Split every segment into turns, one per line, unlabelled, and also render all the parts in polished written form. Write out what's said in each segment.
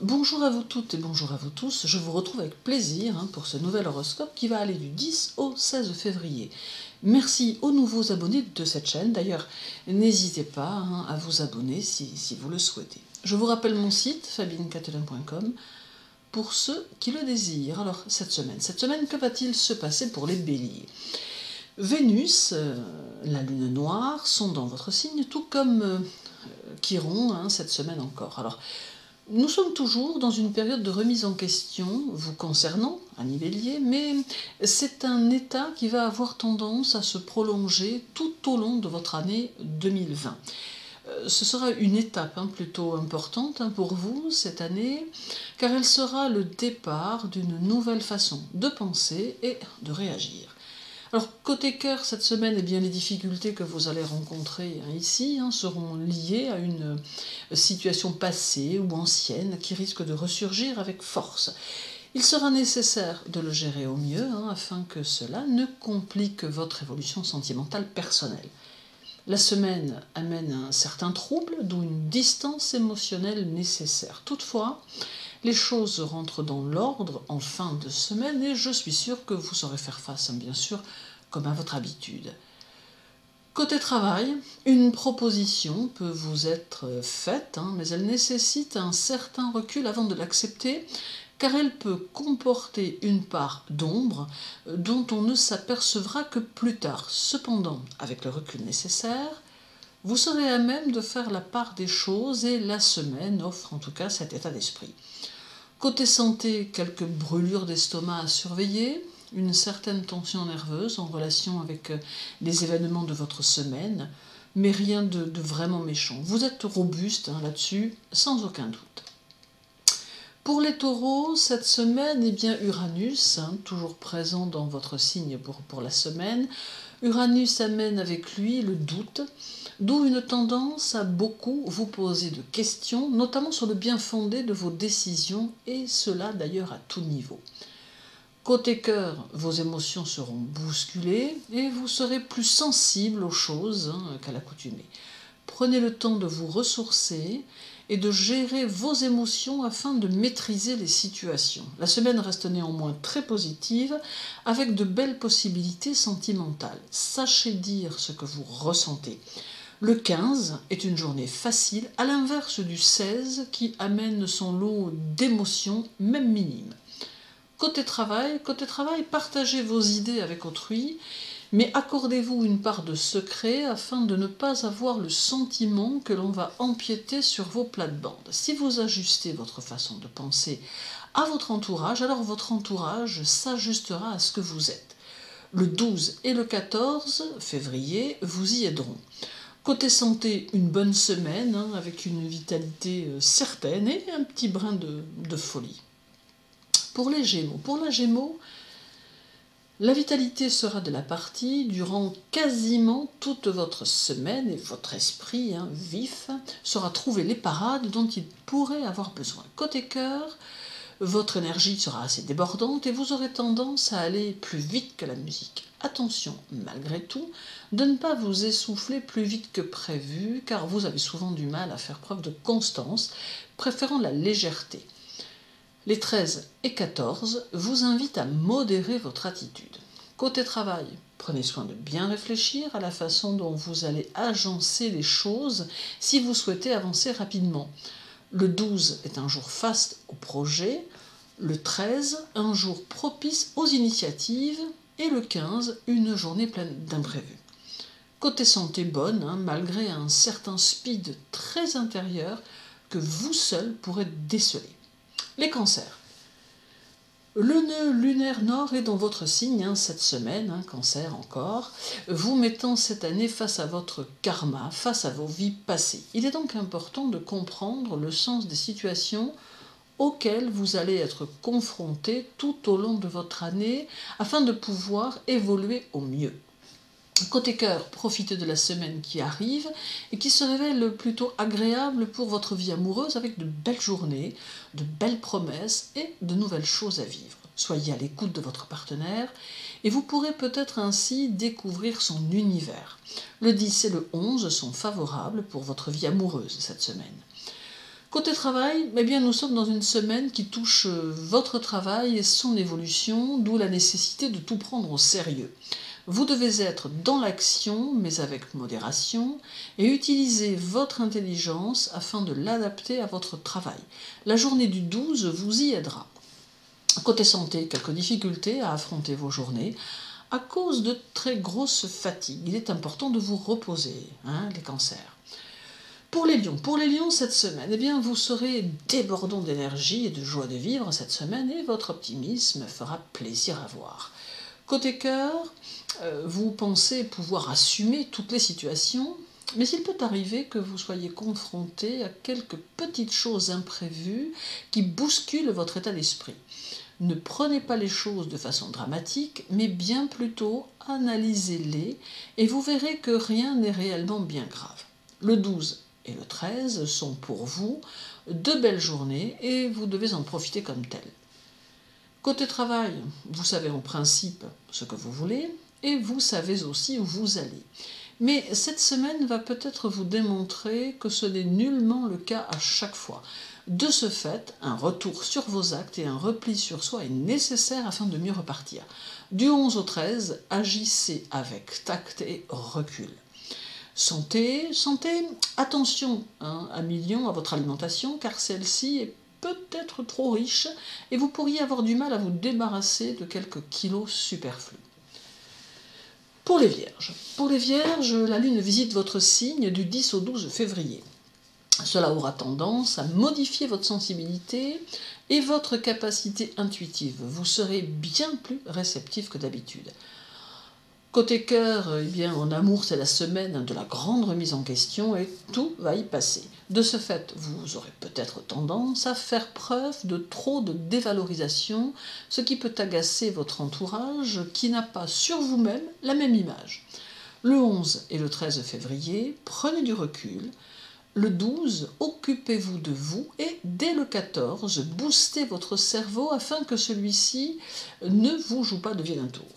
Bonjour à vous toutes et bonjour à vous tous, je vous retrouve avec plaisir pour ce nouvel horoscope qui va aller du 10 au 16 février. Merci aux nouveaux abonnés de cette chaîne, d'ailleurs n'hésitez pas à vous abonner si vous le souhaitez. Je vous rappelle mon site fabiennecatelin.com pour ceux qui le désirent. Alors cette semaine, que va-t-il se passer pour les béliers? Vénus, la lune noire sont dans votre signe, tout comme Chiron cette semaine encore. Alors, nous sommes toujours dans une période de remise en question, vous concernant, amis bélier, mais c'est un état qui va avoir tendance à se prolonger tout au long de votre année 2020. Ce sera une étape plutôt importante pour vous cette année, car elle sera le départ d'une nouvelle façon de penser et de réagir. Alors, côté cœur, cette semaine, les difficultés que vous allez rencontrer ici seront liées à une situation passée ou ancienne qui risque de ressurgir avec force. Il sera nécessaire de le gérer au mieux afin que cela ne complique votre évolution sentimentale personnelle. La semaine amène un certain trouble, d'où une distance émotionnelle nécessaire. Toutefois, les choses rentrent dans l'ordre en fin de semaine et je suis sûre que vous saurez faire face, bien sûr, comme à votre habitude. Côté travail, une proposition peut vous être faite, mais elle nécessite un certain recul avant de l'accepter, car elle peut comporter une part d'ombre dont on ne s'apercevra que plus tard. Cependant, avec le recul nécessaire, vous serez à même de faire la part des choses et la semaine offre en tout cas cet état d'esprit. Côté santé, quelques brûlures d'estomac à surveiller, une certaine tension nerveuse en relation avec les événements de votre semaine, mais rien de vraiment méchant. Vous êtes robuste là-dessus, sans aucun doute. Pour les taureaux, cette semaine, Uranus, toujours présent dans votre signe pour la semaine, Uranus amène avec lui le doute, d'où une tendance à beaucoup vous poser de questions, notamment sur le bien fondé de vos décisions, et cela d'ailleurs à tout niveau. Côté cœur, vos émotions seront bousculées et vous serez plus sensible aux choses qu'à l'accoutumée. Prenez le temps de vous ressourcer et de gérer vos émotions afin de maîtriser les situations. La semaine reste néanmoins très positive, avec de belles possibilités sentimentales. Sachez dire ce que vous ressentez. Le 15 est une journée facile, à l'inverse du 16 qui amène son lot d'émotions, même minimes. Côté travail, partagez vos idées avec autrui, mais accordez-vous une part de secret afin de ne pas avoir le sentiment que l'on va empiéter sur vos plates-bandes. Si vous ajustez votre façon de penser à votre entourage, alors votre entourage s'ajustera à ce que vous êtes. Le 12 et le 14 février vous y aideront. Côté santé, une bonne semaine avec une vitalité certaine et un petit brin de folie. Pour les Gémeaux, la vitalité sera de la partie durant quasiment toute votre semaine et votre esprit vif saura trouver les parades dont il pourrait avoir besoin. Côté cœur, votre énergie sera assez débordante et vous aurez tendance à aller plus vite que la musique. Attention, malgré tout, de ne pas vous essouffler plus vite que prévu, car vous avez souvent du mal à faire preuve de constance, préférant la légèreté. Les 13 et 14 vous invitent à modérer votre attitude. Côté travail, prenez soin de bien réfléchir à la façon dont vous allez agencer les choses si vous souhaitez avancer rapidement. Le 12 est un jour faste au projet, le 13 un jour propice aux initiatives et le 15 une journée pleine d'imprévus. Côté santé bonne, malgré un certain speed très intérieur que vous seul pourrez déceler. Les cancers. Le nœud lunaire nord est dans votre signe cette semaine, cancer encore, vous mettant cette année face à votre karma, face à vos vies passées. Il est donc important de comprendre le sens des situations auxquelles vous allez être confrontés tout au long de votre année afin de pouvoir évoluer au mieux. Côté cœur, profitez de la semaine qui arrive et qui se révèle plutôt agréable pour votre vie amoureuse avec de belles journées, de belles promesses et de nouvelles choses à vivre. Soyez à l'écoute de votre partenaire et vous pourrez peut-être ainsi découvrir son univers. Le 10 et le 11 sont favorables pour votre vie amoureuse cette semaine. Côté travail, eh bien, nous sommes dans une semaine qui touche votre travail et son évolution, d'où la nécessité de tout prendre au sérieux. Vous devez être dans l'action, mais avec modération, et utiliser votre intelligence afin de l'adapter à votre travail. La journée du 12 vous y aidera. Côté santé, quelques difficultés à affronter vos journées. À cause de très grosses fatigues, il est important de vous reposer, les cancers. Pour les lions, cette semaine, eh bien, vous serez débordant d'énergie et de joie de vivre cette semaine et votre optimisme fera plaisir à voir. Côté cœur, vous pensez pouvoir assumer toutes les situations, mais il peut arriver que vous soyez confronté à quelques petites choses imprévues qui bousculent votre état d'esprit. Ne prenez pas les choses de façon dramatique, mais bien plutôt analysez-les et vous verrez que rien n'est réellement bien grave. Le 12 et le 13 sont pour vous de belles journées et vous devez en profiter comme telles. Côté travail, vous savez en principe ce que vous voulez et vous savez aussi où vous allez. Mais cette semaine va peut-être vous démontrer que ce n'est nullement le cas à chaque fois. De ce fait, un retour sur vos actes et un repli sur soi est nécessaire afin de mieux repartir. Du 11 au 13, agissez avec tact et recul. Santé, attention amis lions, à votre alimentation, car celle-ci est peut-être trop riche et vous pourriez avoir du mal à vous débarrasser de quelques kilos superflus. Pour les vierges, la lune visite votre signe du 10 au 12 février. Cela aura tendance à modifier votre sensibilité et votre capacité intuitive. Vous serez bien plus réceptif que d'habitude. Côté cœur, en amour, c'est la semaine de la grande remise en question et tout va y passer. De ce fait, vous aurez peut-être tendance à faire preuve de trop de dévalorisation, ce qui peut agacer votre entourage qui n'a pas sur vous-même la même image. Le 11 et le 13 février, prenez du recul. Le 12, occupez-vous de vous et dès le 14, boostez votre cerveau afin que celui-ci ne vous joue pas de vilain tour.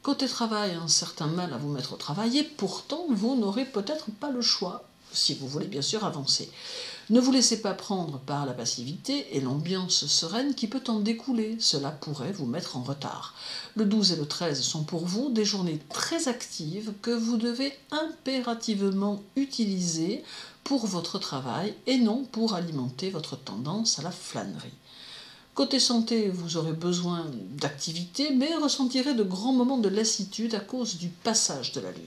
Côté travail, un certain mal à vous mettre au travail et pourtant vous n'aurez peut-être pas le choix, si vous voulez bien sûr avancer. Ne vous laissez pas prendre par la passivité et l'ambiance sereine qui peut en découler, cela pourrait vous mettre en retard. Le 12 et le 13 sont pour vous des journées très actives que vous devez impérativement utiliser pour votre travail et non pour alimenter votre tendance à la flânerie. Côté santé, vous aurez besoin d'activité, mais ressentirez de grands moments de lassitude à cause du passage de la Lune.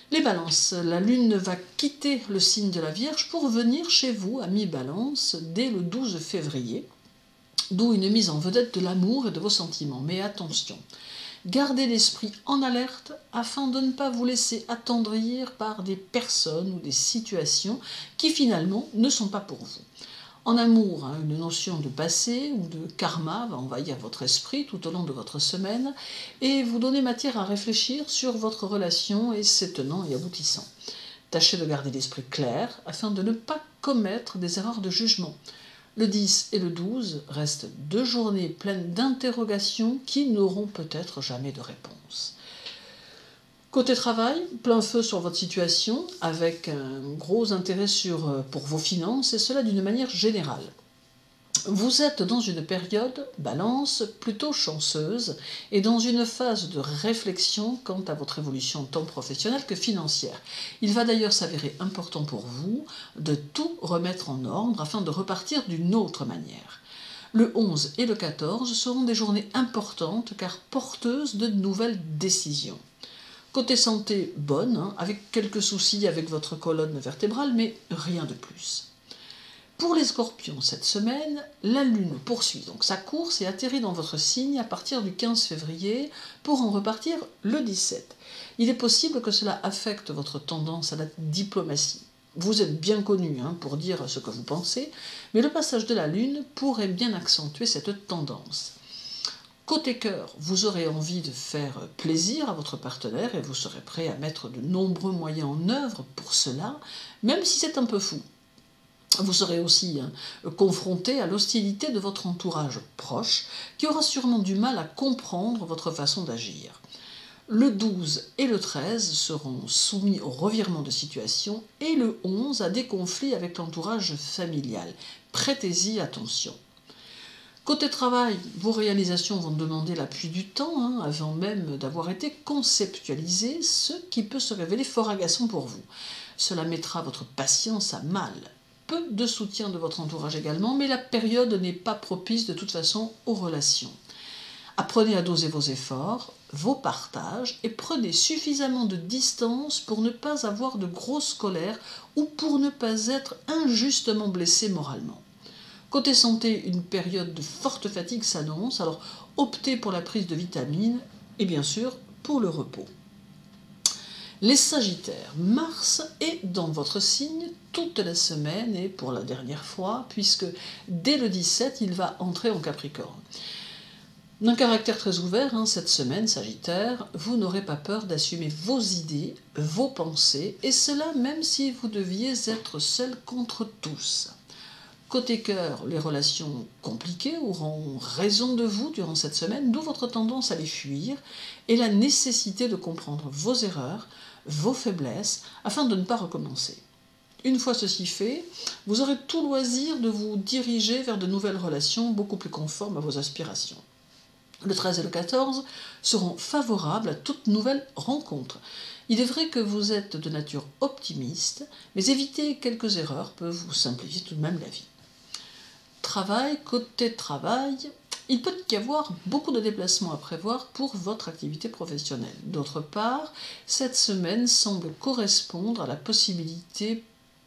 Les balances, la Lune va quitter le signe de la Vierge pour venir chez vous à mi-balance dès le 12 février, d'où une mise en vedette de l'amour et de vos sentiments. Mais attention, gardez l'esprit en alerte afin de ne pas vous laisser attendrir par des personnes ou des situations qui finalement ne sont pas pour vous. En amour, une notion de passé ou de karma va envahir votre esprit tout au long de votre semaine et vous donner matière à réfléchir sur votre relation et ses tenants et aboutissants. Tâchez de garder l'esprit clair afin de ne pas commettre des erreurs de jugement. Le 10 et le 12 restent 2 journées pleines d'interrogations qui n'auront peut-être jamais de réponse. Côté travail, plein feu sur votre situation, avec un gros intérêt pour vos finances, et cela d'une manière générale. Vous êtes dans une période, balance, plutôt chanceuse, et dans une phase de réflexion quant à votre évolution tant professionnelle que financière. Il va d'ailleurs s'avérer important pour vous de tout remettre en ordre afin de repartir d'une autre manière. Le 11 et le 14 seront des journées importantes car porteuses de nouvelles décisions. Côté santé, bonne, avec quelques soucis avec votre colonne vertébrale, mais rien de plus. Pour les scorpions, cette semaine, la Lune poursuit donc sa course et atterrit dans votre signe à partir du 15 février pour en repartir le 17. Il est possible que cela affecte votre tendance à la diplomatie. Vous êtes bien connu pour dire ce que vous pensez, mais le passage de la Lune pourrait bien accentuer cette tendance. Côté cœur, vous aurez envie de faire plaisir à votre partenaire et vous serez prêt à mettre de nombreux moyens en œuvre pour cela, même si c'est un peu fou. Vous serez aussi confronté à l'hostilité de votre entourage proche qui aura sûrement du mal à comprendre votre façon d'agir. Le 12 et le 13 seront soumis au revirement de situation et le 11 à des conflits avec l'entourage familial. Prêtez-y attention. Côté travail, vos réalisations vont demander l'appui du temps, avant même d'avoir été conceptualisées, ce qui peut se révéler fort agaçant pour vous. Cela mettra votre patience à mal. Peu de soutien de votre entourage également, mais la période n'est pas propice de toute façon aux relations. Apprenez à doser vos efforts, vos partages et prenez suffisamment de distance pour ne pas avoir de grosse colère ou pour ne pas être injustement blessé moralement. Côté santé, une période de forte fatigue s'annonce, alors optez pour la prise de vitamines et bien sûr pour le repos. Les Sagittaires, Mars est dans votre signe toute la semaine et pour la dernière fois, puisque dès le 17, il va entrer en Capricorne. D'un caractère très ouvert, cette semaine, Sagittaire, vous n'aurez pas peur d'assumer vos idées, vos pensées, et cela même si vous deviez être seul contre tous. Côté cœur, les relations compliquées auront raison de vous durant cette semaine, d'où votre tendance à les fuir et la nécessité de comprendre vos erreurs, vos faiblesses, afin de ne pas recommencer. Une fois ceci fait, vous aurez tout loisir de vous diriger vers de nouvelles relations beaucoup plus conformes à vos aspirations. Le 13 et le 14 seront favorables à toute nouvelle rencontre. Il est vrai que vous êtes de nature optimiste, mais éviter quelques erreurs peut vous simplifier tout de même la vie. Côté travail, il peut y avoir beaucoup de déplacements à prévoir pour votre activité professionnelle. D'autre part, cette semaine semble correspondre à la possibilité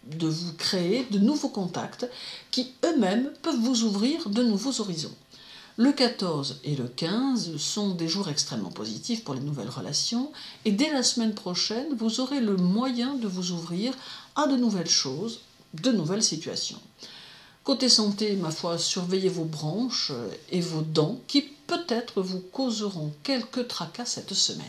de vous créer de nouveaux contacts qui eux-mêmes peuvent vous ouvrir de nouveaux horizons. Le 14 et le 15 sont des jours extrêmement positifs pour les nouvelles relations et dès la semaine prochaine, vous aurez le moyen de vous ouvrir à de nouvelles choses, de nouvelles situations. Côté santé, ma foi, surveillez vos branches et vos dents qui peut-être vous causeront quelques tracas cette semaine.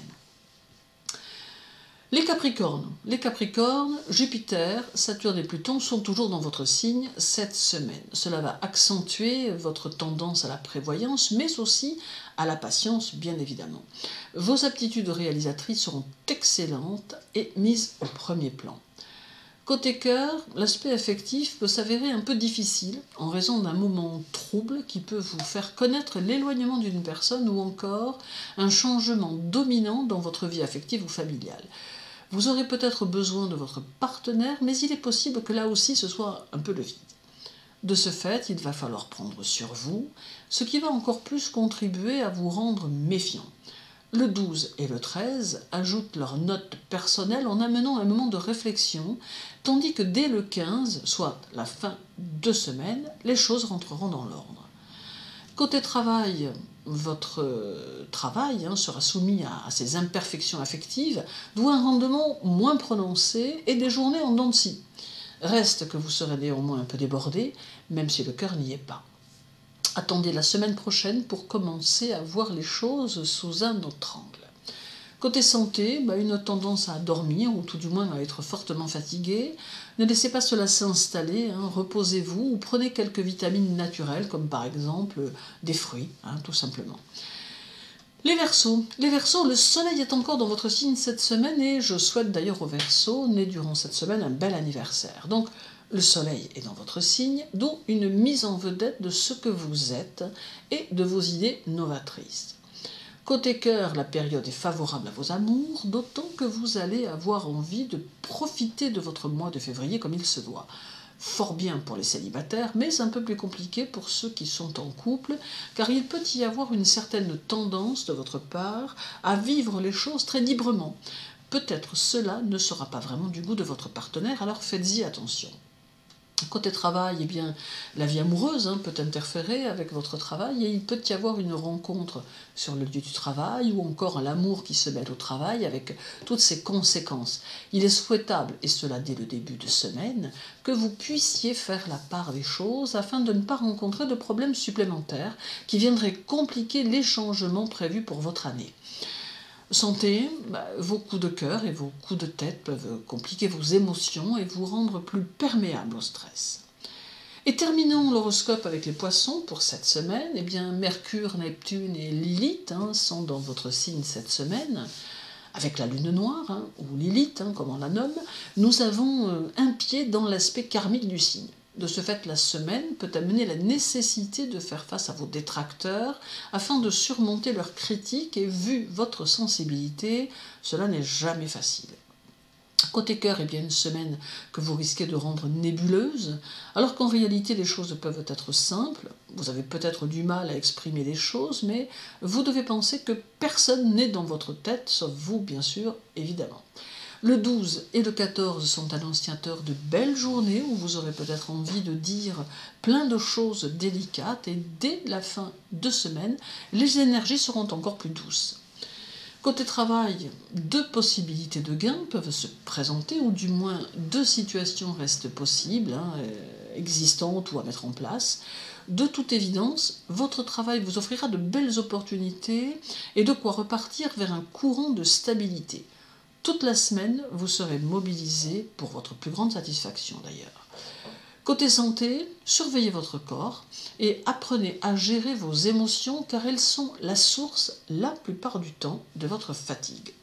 Les Capricornes, Jupiter, Saturne et Pluton sont toujours dans votre signe cette semaine. Cela va accentuer votre tendance à la prévoyance, mais aussi à la patience, bien évidemment. Vos aptitudes réalisatrices seront excellentes et mises au premier plan. Côté cœur, l'aspect affectif peut s'avérer un peu difficile en raison d'un moment trouble qui peut vous faire connaître l'éloignement d'une personne ou encore un changement dominant dans votre vie affective ou familiale. Vous aurez peut-être besoin de votre partenaire, mais il est possible que là aussi ce soit un peu le vide. De ce fait, il va falloir prendre sur vous, ce qui va encore plus contribuer à vous rendre méfiant. Le 12 et le 13 ajoutent leur note personnelle en amenant un moment de réflexion, tandis que dès le 15, soit la fin de semaine, les choses rentreront dans l'ordre. Côté travail, votre travail sera soumis à ces imperfections affectives, d'où un rendement moins prononcé et des journées en dents de scie. Reste que vous serez néanmoins un peu débordé, même si le cœur n'y est pas. Attendez la semaine prochaine pour commencer à voir les choses sous un autre angle. Côté santé, une tendance à dormir ou tout du moins à être fortement fatigué. Ne laissez pas cela s'installer, reposez-vous ou prenez quelques vitamines naturelles comme par exemple des fruits, tout simplement. Les Verseaux, le soleil est encore dans votre signe cette semaine et je souhaite d'ailleurs aux Verseaux, nés durant cette semaine, un bel anniversaire. Donc, le soleil est dans votre signe, d'où une mise en vedette de ce que vous êtes et de vos idées novatrices. Côté cœur, la période est favorable à vos amours, d'autant que vous allez avoir envie de profiter de votre mois de février comme il se doit. Fort bien pour les célibataires, mais un peu plus compliqué pour ceux qui sont en couple, car il peut y avoir une certaine tendance de votre part à vivre les choses très librement. Peut-être cela ne sera pas vraiment du goût de votre partenaire, alors faites-y attention. Côté travail, la vie amoureuse peut interférer avec votre travail et il peut y avoir une rencontre sur le lieu du travail ou encore l'amour qui se mêle au travail avec toutes ses conséquences. Il est souhaitable, et cela dès le début de semaine, que vous puissiez faire la part des choses afin de ne pas rencontrer de problèmes supplémentaires qui viendraient compliquer les changements prévus pour votre année. Santé, vos coups de cœur et vos coups de tête peuvent compliquer vos émotions et vous rendre plus perméable au stress. Et terminons l'horoscope avec les poissons pour cette semaine. Mercure, Neptune et Lilith sont dans votre signe cette semaine. Avec la lune noire, ou Lilith, comme on la nomme, nous avons un pied dans l'aspect karmique du signe. De ce fait, la semaine peut amener la nécessité de faire face à vos détracteurs afin de surmonter leurs critiques et vu votre sensibilité, cela n'est jamais facile. Côté cœur, eh bien une semaine que vous risquez de rendre nébuleuse, alors qu'en réalité les choses peuvent être simples. Vous avez peut-être du mal à exprimer les choses, mais vous devez penser que personne n'est dans votre tête, sauf vous bien sûr, évidemment. Le 12 et le 14 sont annonciateurs de belles journées où vous aurez peut-être envie de dire plein de choses délicates et dès la fin de semaine, les énergies seront encore plus douces. Côté travail, 2 possibilités de gains peuvent se présenter, ou du moins 2 situations restent possibles, existantes ou à mettre en place. De toute évidence, votre travail vous offrira de belles opportunités et de quoi repartir vers un courant de stabilité. Toute la semaine, vous serez mobilisé pour votre plus grande satisfaction d'ailleurs. Côté santé, surveillez votre corps et apprenez à gérer vos émotions car elles sont la source, la plupart du temps, de votre fatigue.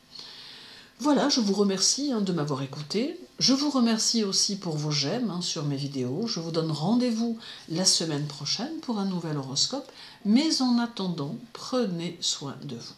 Voilà, je vous remercie de m'avoir écouté. Je vous remercie aussi pour vos j'aime sur mes vidéos. Je vous donne rendez-vous la semaine prochaine pour un nouvel horoscope. Mais en attendant, prenez soin de vous.